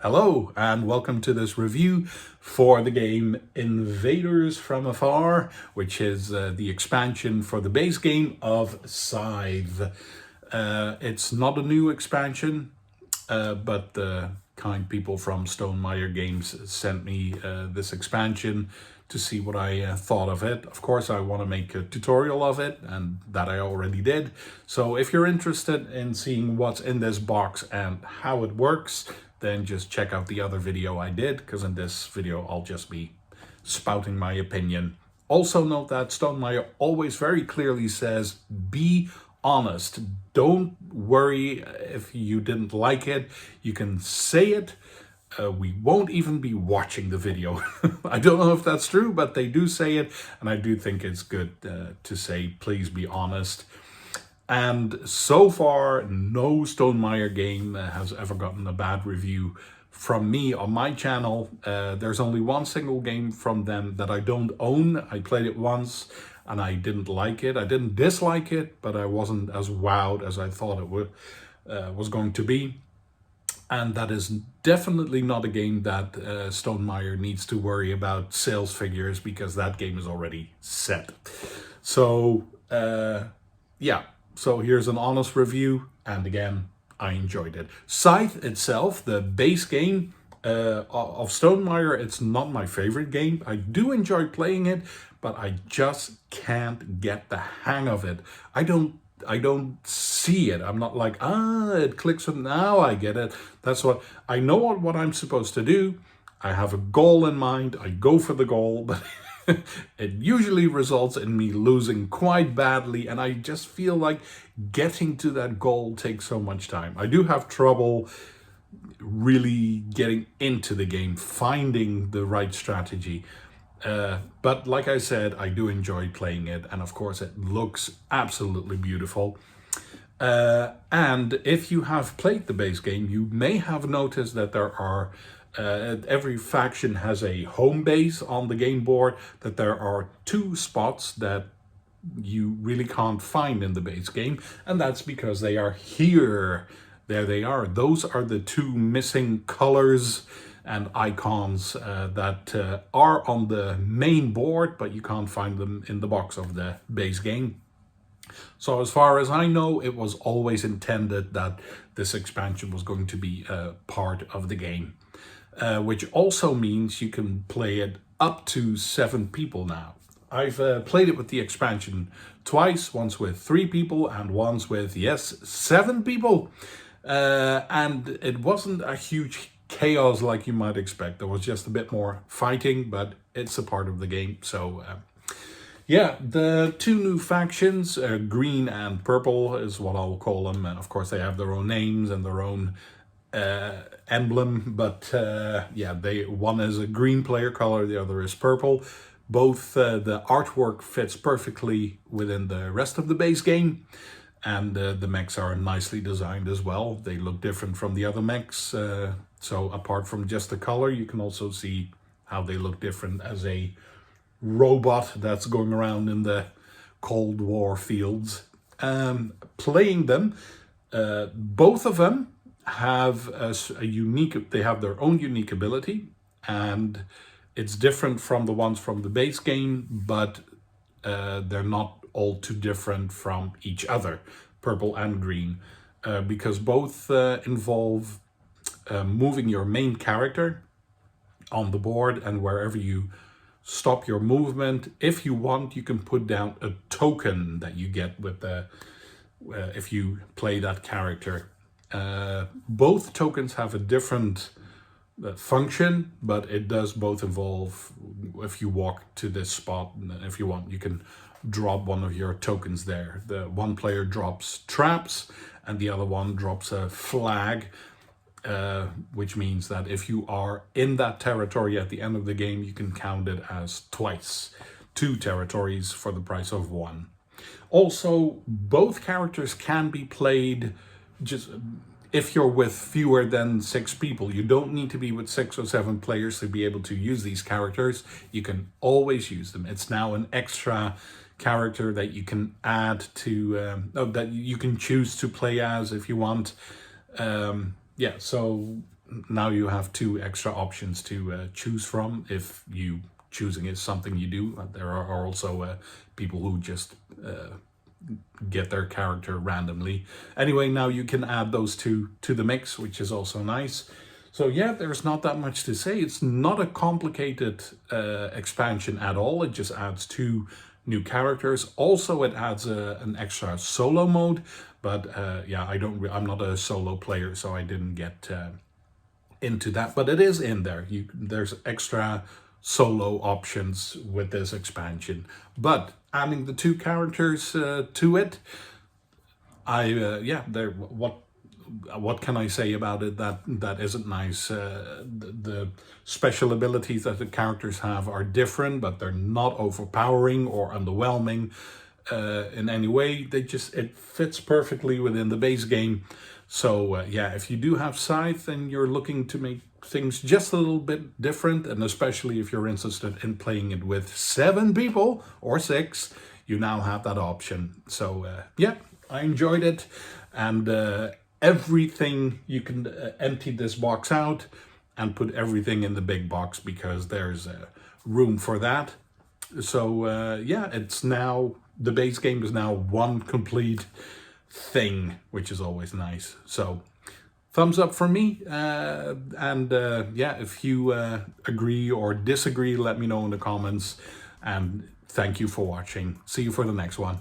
Hello and welcome to this review for the game Invaders from Afar, which is the expansion for the base game of Scythe. It's not a new expansion, but the kind people from Stonemaier Games sent me this expansion to see what I thought of it. Of course, I want to make a tutorial of it, and that I already did. So if you're interested in seeing what's in this box and how it works, then just check out the other video I did, because in this video I'll just be spouting my opinion. Also note that Stonemaier always very clearly says, be honest. Don't worry if you didn't like it. You can say it. We won't even be watching the video. I don't know if that's true, but they do say it, and I do think it's good to say, please be honest. And so far, no Stonemaier game has ever gotten a bad review from me on my channel. There's only one single game from them that I don't own. I played it once and I didn't like it. I didn't dislike it, but I wasn't as wowed as I thought it was going to be. And that is definitely not a game that Stonemaier needs to worry about sales figures, because that game is already set. So, yeah. So here's an honest review, and again, I enjoyed it. Scythe itself, the base game of Stonemaier, it's not my favorite game. I do enjoy playing it, but I just can't get the hang of it. I don't see it. I'm not like, it clicks with, now I get it. That's what, I know what I'm supposed to do. I have a goal in mind. I go for the goal, but it usually results in me losing quite badly, and I just feel like getting to that goal takes so much time. I do have trouble really getting into the game, finding the right strategy. But like I said, I do enjoy playing it, and of course it looks absolutely beautiful. And if you have played the base game, you may have noticed that there are every faction has a home base on the game board, that there are two spots that you really can't find in the base game, and that's because they are here. There they are. Those are the two missing colors and icons that are on the main board, but you can't find them in the box of the base game. So as far as I know, it was always intended that this expansion was going to be a part of the game. Which also means you can play it up to 7 people now. I've played it with the expansion twice, once with 3 people and once with, yes, 7 people. And it wasn't a huge chaos like you might expect. There was just a bit more fighting, but it's a part of the game. So yeah, the 2 new factions, green and purple is what I'll call them. And of course they have their own names and their own emblem, but yeah, one is a green player color, the other is purple. Both the artwork fits perfectly within the rest of the base game, and the mechs are nicely designed as well. They look different from the other mechs, so apart from just the color, you can also see how they look different as a robot that's going around in the Cold War fields. Playing them, both of them have a unique, they have their own unique ability, and it's different from the ones from the base game, but they're not all too different from each other, purple and green, because both involve moving your main character on the board, and wherever you stop your movement, if you want, you can put down a token that you get with the if you play that character. Both tokens have a different function, but it does both involve, if you walk to this spot, and if you want, you can drop one of your tokens there. The one player drops traps and the other one drops a flag, which means that if you are in that territory at the end of the game, you can count it as twice, 2 territories for the price of 1. Also, both characters can be played just if you're with fewer than 6 people. You don't need to be with 6 or 7 players to be able to use these characters. You can always use them. It's now an extra character that you can add to, that you can choose to play as if you want. Yeah, so now you have 2 extra options to choose from if you choosing is something you do. There are also people who just get their character randomly. Anyway, now you can add those two to the mix, which is also nice. So yeah, there's not that much to say. It's not a complicated expansion at all. It just adds 2 new characters. Also, it adds an extra solo mode, but yeah, I'm not a solo player, so I didn't get into that. But it is in there. There's extra solo options with this expansion. But adding the 2 characters to it, what can I say about it that isn't nice? The special abilities that the characters have are different, but they're not overpowering or underwhelming in any way. It fits perfectly within the base game. So yeah, if you do have Scythe and you're looking to make things just a little bit different, and especially if you're interested in playing it with 7 people or 6, you now have that option. So yeah, I enjoyed it, and everything, you can empty this box out and put everything in the big box because there's room for that. So yeah, it's now, the base game is now one complete thing, which is always nice. So thumbs up for me, and yeah, if you agree or disagree, let me know in the comments, and thank you for watching. See you for the next one.